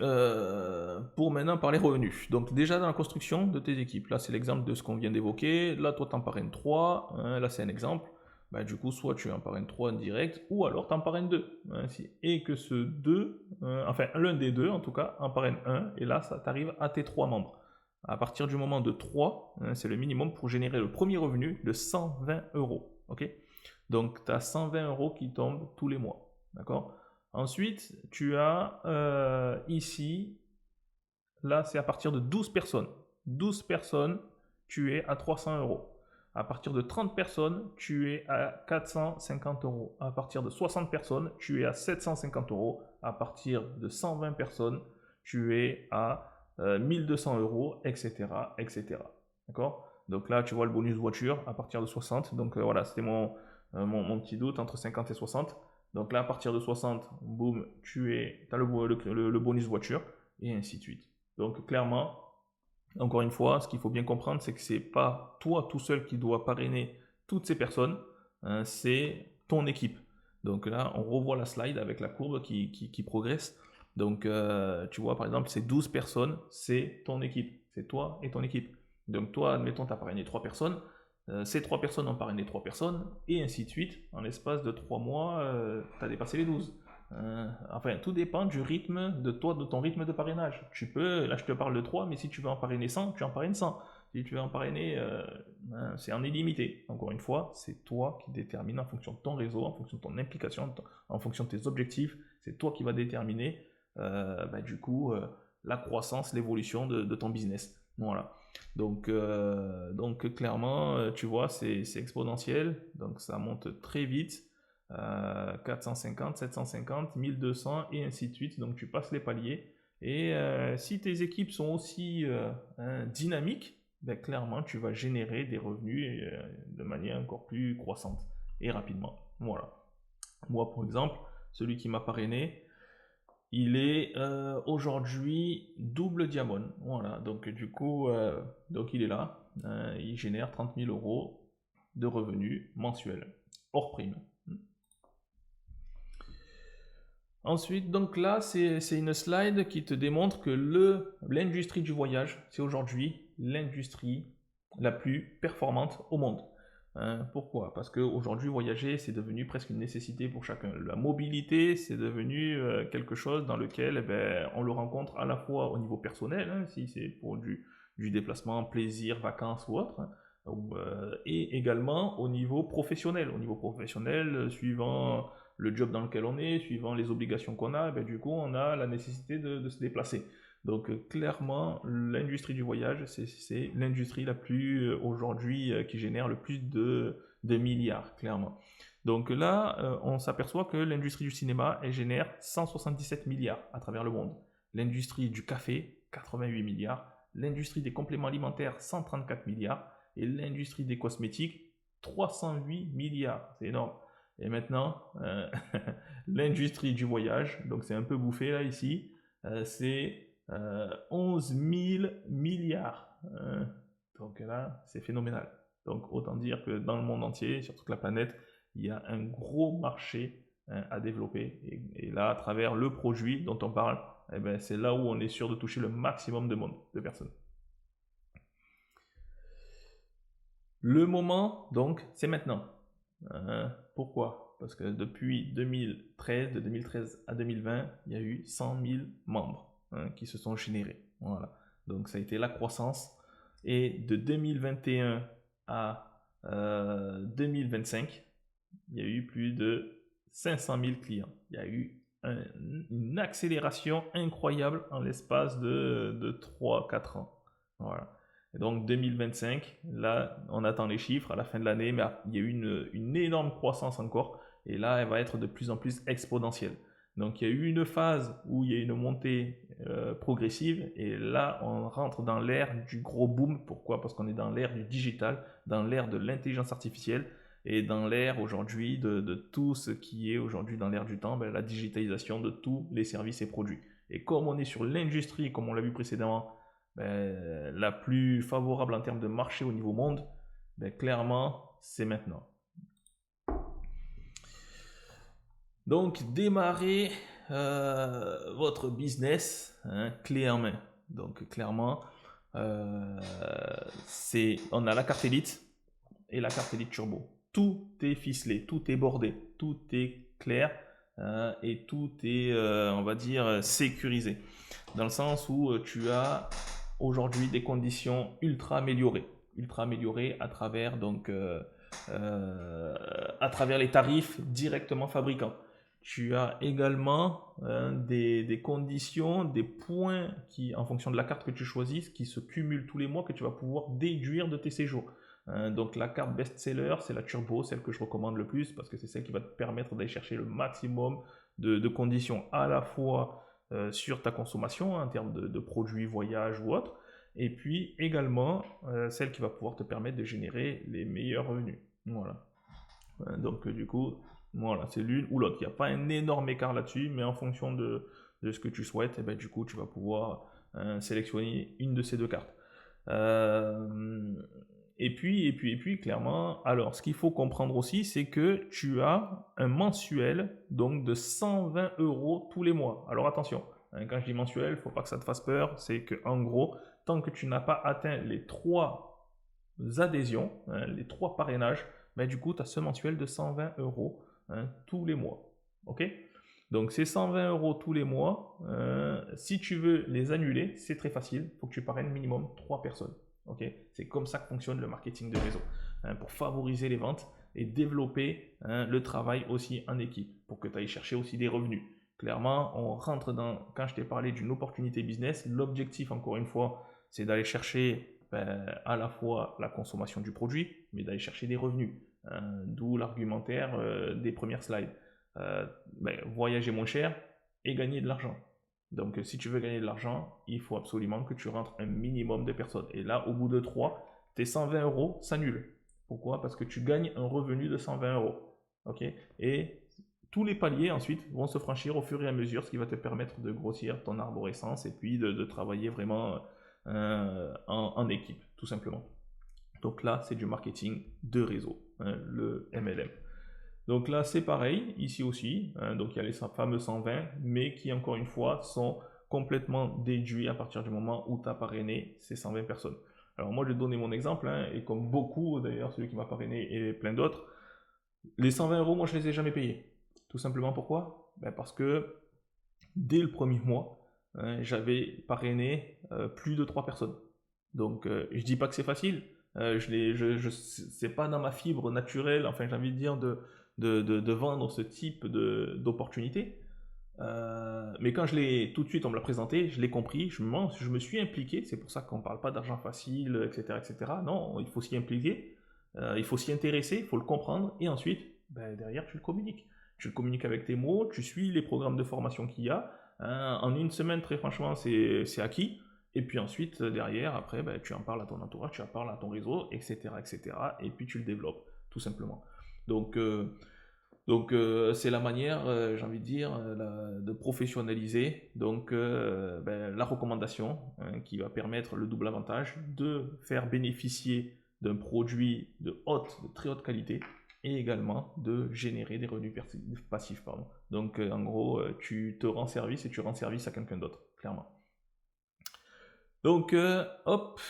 pour maintenant parler revenus. Donc, déjà dans la construction de tes équipes, là c'est l'exemple de ce qu'on vient d'évoquer. Là, toi, tu en parraines 3. Hein, là, c'est un exemple. Bah, du coup, soit tu en parraines 3 en direct, ou alors tu en parraines 2. Hein, et que ce 2, enfin, l'un des deux, en tout cas, en parraine 1. Et là, ça t'arrive à tes 3 membres. À partir du moment de 3, hein, c'est le minimum pour générer le premier revenu de 120 euros. Ok. Donc, tu as 120 euros qui tombent tous les mois. D'accord. Ensuite, tu as ici, là c'est à partir de 12 personnes. 12 personnes, tu es à 300 euros. À partir de 30 personnes, tu es à 450 euros. À partir de 60 personnes, tu es à 750 euros. À partir de 120 personnes, tu es à 1200 euros, etc. etc. D'accord? Donc là, tu vois le bonus voiture à partir de 60. Donc voilà, c'était mon petit doute entre 50 et 60. Donc là, à partir de 60, boum, tu as le bonus voiture, et ainsi de suite. Donc clairement, encore une fois, ce qu'il faut bien comprendre, c'est que c'est pas toi tout seul qui dois parrainer toutes ces personnes, hein, c'est ton équipe. Donc là, on revoit la slide avec la courbe qui progresse. Donc tu vois, par exemple, ces 12 personnes, c'est ton équipe. C'est toi et ton équipe. Donc toi, admettons, tu as parrainé 3 personnes. Ces 3 personnes ont parrainé 3 personnes, et ainsi de suite. En l'espace de 3 mois, tu as dépassé les 12. Enfin, tout dépend du rythme de toi, de ton rythme de parrainage. Tu peux, là je te parle de 3, mais si tu veux en parrainer 100, tu en parraines 100. Si tu veux en parrainer, c'est en illimité. Encore une fois, c'est toi qui détermine en fonction de ton réseau, en fonction de ton implication, en fonction de tes objectifs. C'est toi qui va déterminer, du coup, la croissance, l'évolution de ton business. Voilà. Donc clairement, tu vois, c'est exponentiel, donc ça monte très vite. 450, 750, 1200 et ainsi de suite. Donc tu passes les paliers. Et si tes équipes sont aussi dynamiques, ben, clairement tu vas générer des revenus de manière encore plus croissante et rapidement. Voilà. Moi, par exemple, celui qui m'a parrainé, il est aujourd'hui double diamond. Voilà, donc du coup, donc il est là. Il génère 30 000 euros de revenus mensuels, hors prime. Ensuite, donc là, c'est une slide qui te démontre que l'industrie du voyage, c'est aujourd'hui l'industrie la plus performante au monde. Pourquoi? Parce qu'aujourd'hui, voyager, c'est devenu presque une nécessité pour chacun. La mobilité, c'est devenu quelque chose dans lequel on le rencontre à la fois au niveau personnel, hein, si c'est pour du déplacement, plaisir, vacances ou autre, et également au niveau professionnel. Au niveau professionnel, suivant le job dans lequel on est, suivant les obligations qu'on a, du coup, on a la nécessité de se déplacer. Donc, clairement, l'industrie du voyage, c'est l'industrie la plus, aujourd'hui, qui génère le plus de milliards, clairement. Donc là, on s'aperçoit que l'industrie du cinéma, elle génère 177 milliards à travers le monde. L'industrie du café, 88 milliards. L'industrie des compléments alimentaires, 134 milliards. Et l'industrie des cosmétiques, 308 milliards. C'est énorme. Et maintenant, l'industrie du voyage, donc c'est un peu bouffé là ici, c'est 11 000 milliards. Donc là, c'est phénoménal. Donc autant dire que dans le monde entier, sur toute la planète, il y a un gros marché à développer. Et là, à travers le produit dont on parle, c'est là où on est sûr de toucher le maximum de monde, de personnes. Le moment, donc, c'est maintenant. Pourquoi? Parce que depuis 2013, de 2013 à 2020, il y a eu 100 000 membres qui se sont générés. Voilà. Donc ça a été la croissance. Et de 2021 à 2025, il y a eu plus de 500 000 clients. Il y a eu une accélération incroyable en l'espace de 3-4 ans. Voilà. Et donc 2025, là, on attend les chiffres à la fin de l'année, mais il y a eu une énorme croissance encore, et là, elle va être de plus en plus exponentielle. Donc il y a eu une phase où il y a une montée progressive, et là, on rentre dans l'ère du gros boom. Pourquoi? Parce qu'on est dans l'ère du digital, dans l'ère de l'intelligence artificielle, et dans l'ère aujourd'hui de tout ce qui est aujourd'hui dans l'ère du temps, ben, la digitalisation de tous les services et produits. Et comme on est sur l'industrie, comme on l'a vu précédemment, ben, la plus favorable en termes de marché au niveau monde, ben, clairement, c'est maintenant. Donc, démarrez votre business clé en main. Donc, clairement, on a la carte Elite et la carte Elite Turbo. Tout est ficelé, tout est bordé, tout est clair et tout est, on va dire, sécurisé. Dans le sens où tu as aujourd'hui des conditions ultra améliorées à travers à travers les tarifs directement fabricants. Tu as également des conditions, des points qui, en fonction de la carte que tu choisis, qui se cumulent tous les mois, que tu vas pouvoir déduire de tes séjours. Donc la carte best-seller, c'est la Turbo, celle que je recommande le plus, parce que c'est celle qui va te permettre d'aller chercher le maximum de conditions à la fois sur ta consommation en termes de produits, voyages ou autres, et puis également celle qui va pouvoir te permettre de générer les meilleurs revenus. Voilà. Donc du coup, voilà, c'est l'une ou l'autre. Il n'y a pas un énorme écart là-dessus, mais en fonction de ce que tu souhaites, et ben, du coup, tu vas pouvoir sélectionner une de ces deux cartes. Et puis, clairement, alors, ce qu'il faut comprendre aussi, c'est que tu as un mensuel, donc de 120 € tous les mois. Alors attention, quand je dis mensuel, il ne faut pas que ça te fasse peur, c'est que en gros, tant que tu n'as pas atteint les 3 adhésions, les 3 parrainages, ben, du coup, tu as ce mensuel de 120 € tous les mois. Ok? Donc, ces 120 € tous les mois, si tu veux les annuler, c'est très facile. Il faut que tu parraines minimum 3 personnes. Okay, c'est comme ça que fonctionne le marketing de réseau, pour favoriser les ventes et développer le travail aussi en équipe, pour que tu ailles chercher aussi des revenus. Clairement, on rentre dans, quand je t'ai parlé d'une opportunité business, l'objectif, encore une fois, c'est d'aller chercher à la fois la consommation du produit, mais d'aller chercher des revenus. D'où l'argumentaire des premières slides. Voyager moins cher et gagner de l'argent. Donc, si tu veux gagner de l'argent, il faut absolument que tu rentres un minimum de personnes. Et là, au bout de 3, tes 120 € s'annulent. Pourquoi? Parce que tu gagnes un revenu de 120 €. Ok? Et tous les paliers ensuite vont se franchir au fur et à mesure, ce qui va te permettre de grossir ton arborescence et puis de travailler vraiment en équipe, tout simplement. Donc là, c'est du marketing de réseau, le MLM. Donc là, c'est pareil, ici aussi. Donc il y a les fameux 120, mais qui, encore une fois, sont complètement déduits à partir du moment où tu as parrainé ces 120 personnes. Alors moi, je vais te donner mon exemple, et comme beaucoup, d'ailleurs, celui qui m'a parrainé et plein d'autres, les 120 €, moi, je ne les ai jamais payés. Tout simplement pourquoi? Parce que dès le premier mois, j'avais parrainé plus de 3 personnes. Donc, je dis pas que c'est facile. C'est pas dans ma fibre naturelle, enfin, j'ai envie de dire, de vendre ce type d'opportunité. Mais quand tout de suite on me l'a présenté, je l'ai compris, je me suis impliqué. C'est pour ça qu'on ne parle pas d'argent facile, etc., etc. Non, il faut s'y impliquer, il faut s'y intéresser, il faut le comprendre, et ensuite, derrière, tu le communiques. Tu le communiques avec tes mots, tu suis les programmes de formation qu'il y a. En une semaine, très franchement, c'est acquis. Et puis ensuite, derrière, après, tu en parles à ton entourage, tu en parles à ton réseau, etc., etc. Et puis tu le développes, tout simplement. Donc, c'est la manière, j'ai envie de dire, de professionnaliser donc la recommandation qui va permettre le double avantage de faire bénéficier d'un produit de très haute qualité et également de générer des revenus passifs. Pardon. Donc en gros, tu te rends service et tu rends service à quelqu'un d'autre, clairement. Donc hop,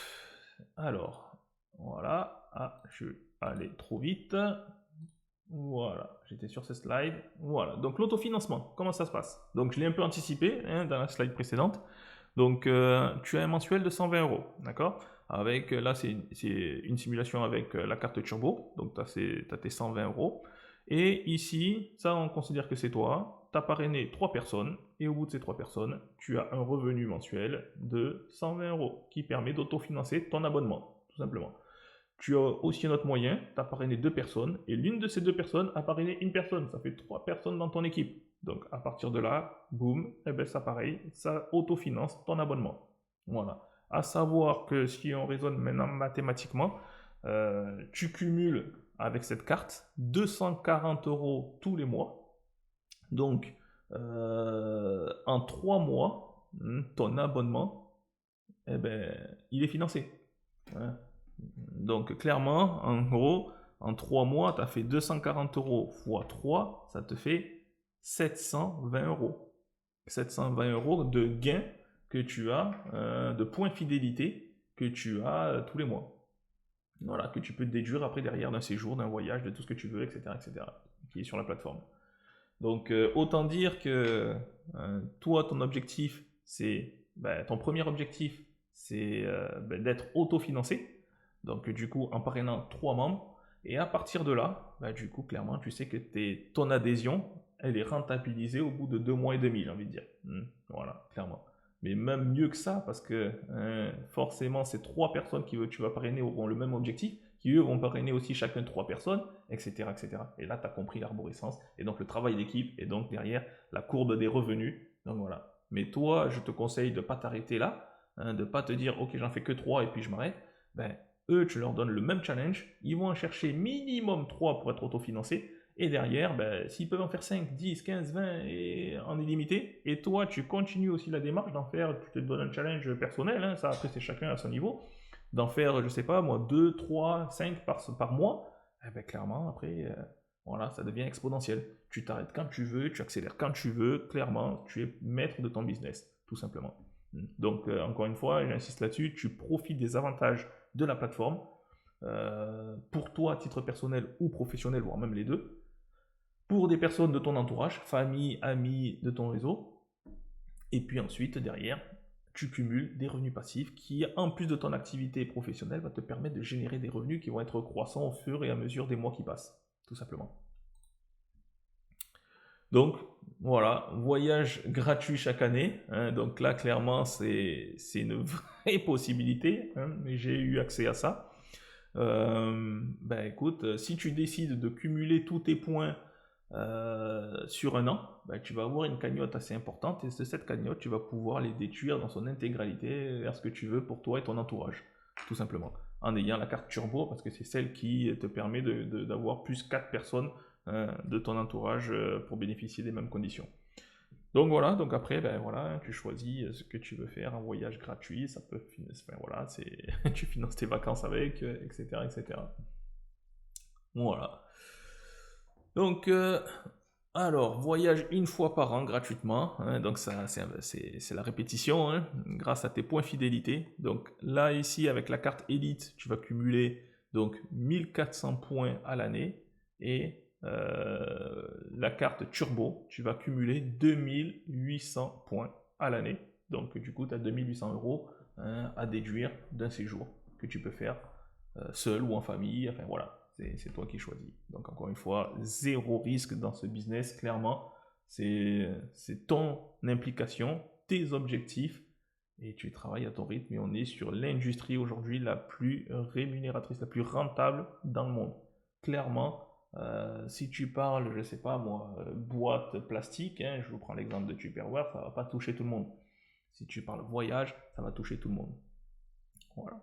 alors, voilà. je suis allé trop vite. Voilà, j'étais sur ce slide. Voilà, donc l'autofinancement, comment ça se passe? Donc je l'ai un peu anticipé dans la slide précédente. Donc tu as un mensuel de 120 €, d'accord? Avec, là c'est une simulation avec la carte Turbo, donc tu as tes 120 €. Et ici, ça on considère que c'est toi, tu as parrainé 3 personnes, et au bout de ces 3 personnes, tu as un revenu mensuel de 120 € qui permet d'autofinancer ton abonnement, tout simplement. Tu as aussi un autre moyen, tu as parrainé 2 personnes, et l'une de ces 2 personnes a parrainé une personne. Ça fait 3 personnes dans ton équipe. Donc à partir de là, boum, et ben ça pareil, ça autofinance ton abonnement. Voilà. À savoir que si on raisonne maintenant mathématiquement, tu cumules avec cette carte 240 € tous les mois. Donc en 3 mois, ton abonnement, eh ben, il est financé. Hein. Donc clairement, en gros, en 3 mois, tu as fait 240 € x 3, ça te fait 720 €. 720 € de gains que tu as, de points fidélité que tu as tous les mois. Voilà, que tu peux déduire après derrière d'un séjour, d'un voyage, de tout ce que tu veux, etc., qui est sur la plateforme. Donc autant dire que toi, ton objectif, c'est, ton premier objectif, c'est d'être autofinancé. Donc du coup, en parrainant 3 membres. Et à partir de là, du coup, clairement, tu sais que ton adhésion, elle est rentabilisée au bout de 2 mois et demi, j'ai envie de dire. Voilà, clairement. Mais même mieux que ça, parce que forcément, ces 3 personnes que tu vas parrainer auront le même objectif, qui eux vont parrainer aussi chacun 3 personnes, etc., etc. Et là, tu as compris l'arborescence, et donc le travail d'équipe, et donc derrière, la courbe des revenus. Donc voilà. Mais toi, je te conseille de ne pas t'arrêter là, de ne pas te dire, ok, j'en fais que 3 et puis je m'arrête. Eux, tu leur donnes le même challenge, ils vont en chercher minimum 3 pour être autofinancés, et derrière, s'ils peuvent en faire 5, 10, 15, 20 et en illimité, et toi, tu continues aussi la démarche d'en faire, tu te donnes un challenge personnel, hein, ça après c'est chacun à son niveau, d'en faire, je sais pas moi, 2, 3, 5 par mois, clairement, après, voilà, ça devient exponentiel. Tu t'arrêtes quand tu veux, tu accélères quand tu veux, clairement, tu es maître de ton business, tout simplement. Donc, encore une fois, j'insiste là-dessus, tu profites des avantages de la plateforme, pour toi à titre personnel ou professionnel, voire même les deux, pour des personnes de ton entourage, famille, amis, de ton réseau, et puis ensuite derrière, tu cumules des revenus passifs qui, en plus de ton activité professionnelle, va te permettre de générer des revenus qui vont être croissants au fur et à mesure des mois qui passent, tout simplement. Donc voilà, voyage gratuit chaque année, hein, donc là clairement c'est une vraie possibilité, hein, mais j'ai eu accès à ça. Écoute, si tu décides de cumuler tous tes points sur un an, tu vas avoir une cagnotte assez importante, et de cette cagnotte, tu vas pouvoir les déduire dans son intégralité vers ce que tu veux pour toi et ton entourage, tout simplement. En ayant la carte Turbo, parce que c'est celle qui te permet d'avoir plus 4 personnes de ton entourage pour bénéficier des mêmes conditions. Donc voilà, donc après, voilà, tu choisis ce que tu veux faire, un voyage gratuit, ça peut, voilà, tu finances tes vacances avec, etc., etc. Voilà. Donc, alors, voyage une fois par an gratuitement, hein, donc ça, c'est la répétition, hein, grâce à tes points fidélité. Donc là, ici, avec la carte Elite, tu vas cumuler donc 1400 points à l'année, et la carte Turbo, tu vas cumuler 2800 points à l'année. Donc du coup, tu as 2800 € à déduire d'un séjour que tu peux faire seul ou en famille, enfin voilà. C'est toi qui choisis. Donc encore une fois, zéro risque dans ce business, clairement. C'est ton implication, tes objectifs, et tu travailles à ton rythme, et on est sur l'industrie aujourd'hui la plus rémunératrice, la plus rentable dans le monde. Clairement, si tu parles, je sais pas moi, boîte plastique, hein, je vous prends l'exemple de Tupperware, ça va pas toucher tout le monde. Si tu parles voyage, ça va toucher tout le monde. Voilà.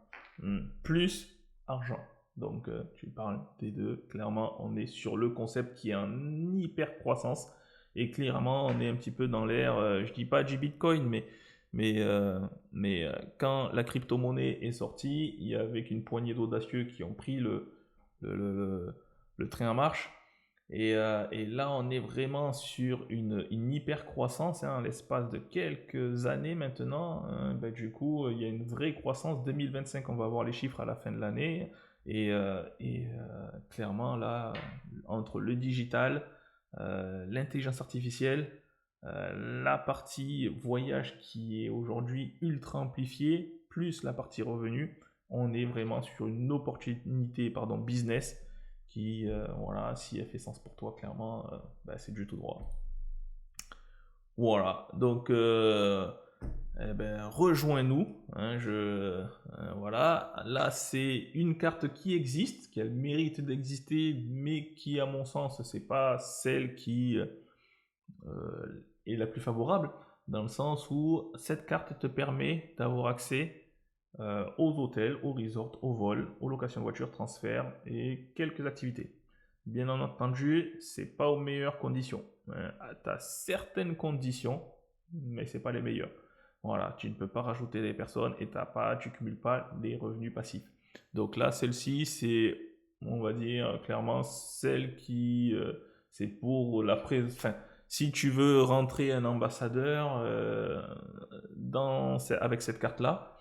Plus argent. Donc tu parles des deux. Clairement, on est sur le concept qui est en hyper croissance, et clairement, on est un petit peu dans l'ère, je dis pas du Bitcoin, mais quand la crypto-monnaie est sortie, il y avait une poignée d'audacieux qui ont pris le train en marche. Et là, on est vraiment sur une hyper croissance, hein, l'espace de quelques années maintenant. Du coup, il y a une vraie croissance. 2025, on va avoir les chiffres à la fin de l'année. Et clairement, là, entre le digital, l'intelligence artificielle, la partie voyage qui est aujourd'hui ultra amplifiée, plus la partie revenu, on est vraiment sur une opportunité business qui, voilà, si elle fait sens pour toi, clairement, c'est du tout droit. Voilà, donc rejoins-nous. Hein, voilà, là c'est une carte qui existe, qui a le mérite d'exister, mais qui, à mon sens, c'est pas celle qui est la plus favorable, dans le sens où cette carte te permet d'avoir accès aux hôtels, aux resorts, aux vols, aux locations de voitures, transferts et quelques activités. Bien entendu, c'est pas aux meilleures conditions. Tu as certaines conditions, mais c'est pas les meilleures. Voilà, tu ne peux pas rajouter des personnes et tu cumules pas des revenus passifs. Donc là, celle-ci, c'est, on va dire clairement, celle qui, c'est pour enfin, si tu veux rentrer un ambassadeur avec cette carte-là,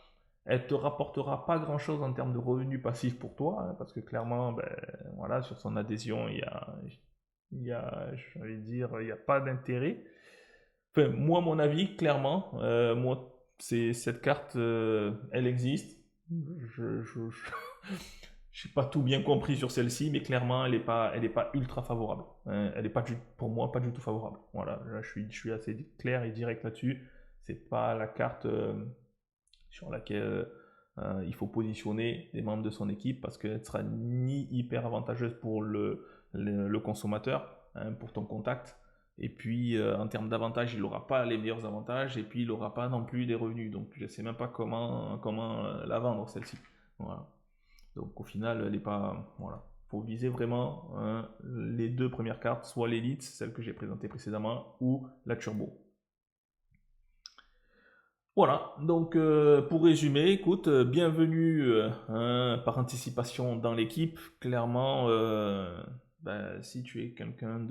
elle te rapportera pas grand chose en termes de revenus passifs pour toi, hein, parce que clairement, voilà, sur son adhésion, j'allais dire, il n'y a pas d'intérêt. Enfin, moi, mon avis, clairement, moi, cette carte, elle existe. Je n'ai pas tout bien compris sur celle-ci, mais clairement, elle est pas ultra favorable. Hein. Elle est pas pour moi, pas du tout favorable. Voilà, là, je suis assez clair et direct là-dessus. C'est pas la carte sur laquelle il faut positionner les membres de son équipe parce qu'elle ne sera ni hyper avantageuse pour le consommateur, hein, pour ton contact. Et puis en termes d'avantages, il n'aura pas les meilleurs avantages et puis il n'aura pas non plus des revenus. Donc je ne sais même pas comment la vendre celle-ci. Voilà. Donc au final, elle n'est pas. Voilà. Il faut viser vraiment les deux premières cartes, soit l'Elite, celle que j'ai présentée précédemment, ou la Turbo. Voilà, donc pour résumer, écoute, bienvenue hein, par anticipation dans l'équipe. Clairement, si tu es quelqu'un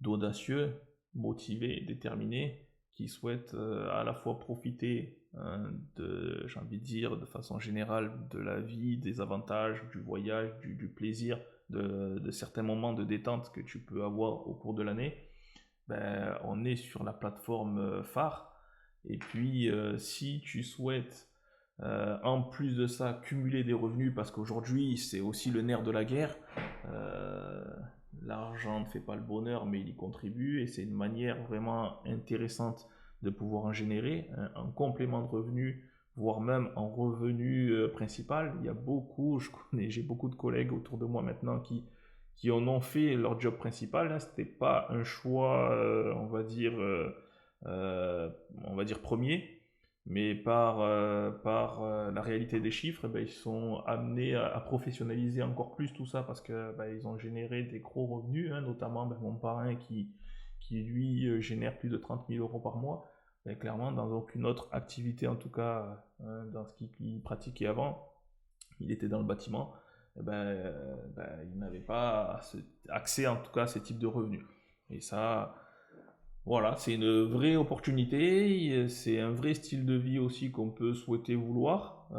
d'audacieux, motivé, déterminé, qui souhaite à la fois profiter hein, j'ai envie de dire, de façon générale, de la vie, des avantages, du voyage, du plaisir, de certains moments de détente que tu peux avoir au cours de l'année, on est sur la plateforme phare. Et puis, si tu souhaites, en plus de ça, cumuler des revenus, parce qu'aujourd'hui, c'est aussi le nerf de la guerre, l'argent ne fait pas le bonheur, mais il y contribue, et c'est une manière vraiment intéressante de pouvoir en générer, un complément de revenus, voire même en revenu principal. Il y a beaucoup, j'ai beaucoup de collègues autour de moi maintenant qui en ont fait leur job principal. Hein. C'était pas un choix, on va dire premier, mais par la réalité des chiffres, ils sont amenés à professionnaliser encore plus tout ça parce que ils ont généré des gros revenus, hein, notamment mon parrain qui lui génère plus de 30 000 euros par mois. Clairement, dans aucune autre activité, en tout cas dans ce qu'il pratiquait avant, il était dans le bâtiment, il n'avait pas accès en tout cas à ce type de revenus. Et ça, voilà, c'est une vraie opportunité, c'est un vrai style de vie aussi qu'on peut souhaiter vouloir.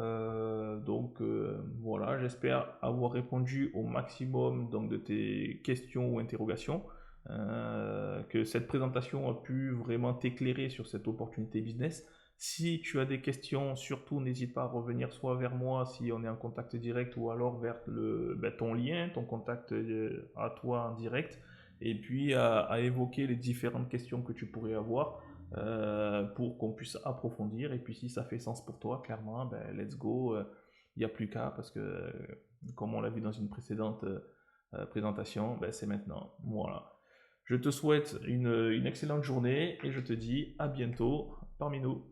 Voilà, j'espère avoir répondu au maximum donc, de tes questions ou interrogations. Que cette présentation a pu vraiment t'éclairer sur cette opportunité business. Si tu as des questions, surtout n'hésite pas à revenir soit vers moi si on est en contact direct ou alors vers ton lien, ton contact à toi en direct et puis à évoquer les différentes questions que tu pourrais avoir pour qu'on puisse approfondir. Et puis si ça fait sens pour toi, clairement, let's go, il n'y a plus qu'à parce que comme on l'a vu dans une précédente présentation, c'est maintenant. Voilà. Je te souhaite une excellente journée et je te dis à bientôt parmi nous.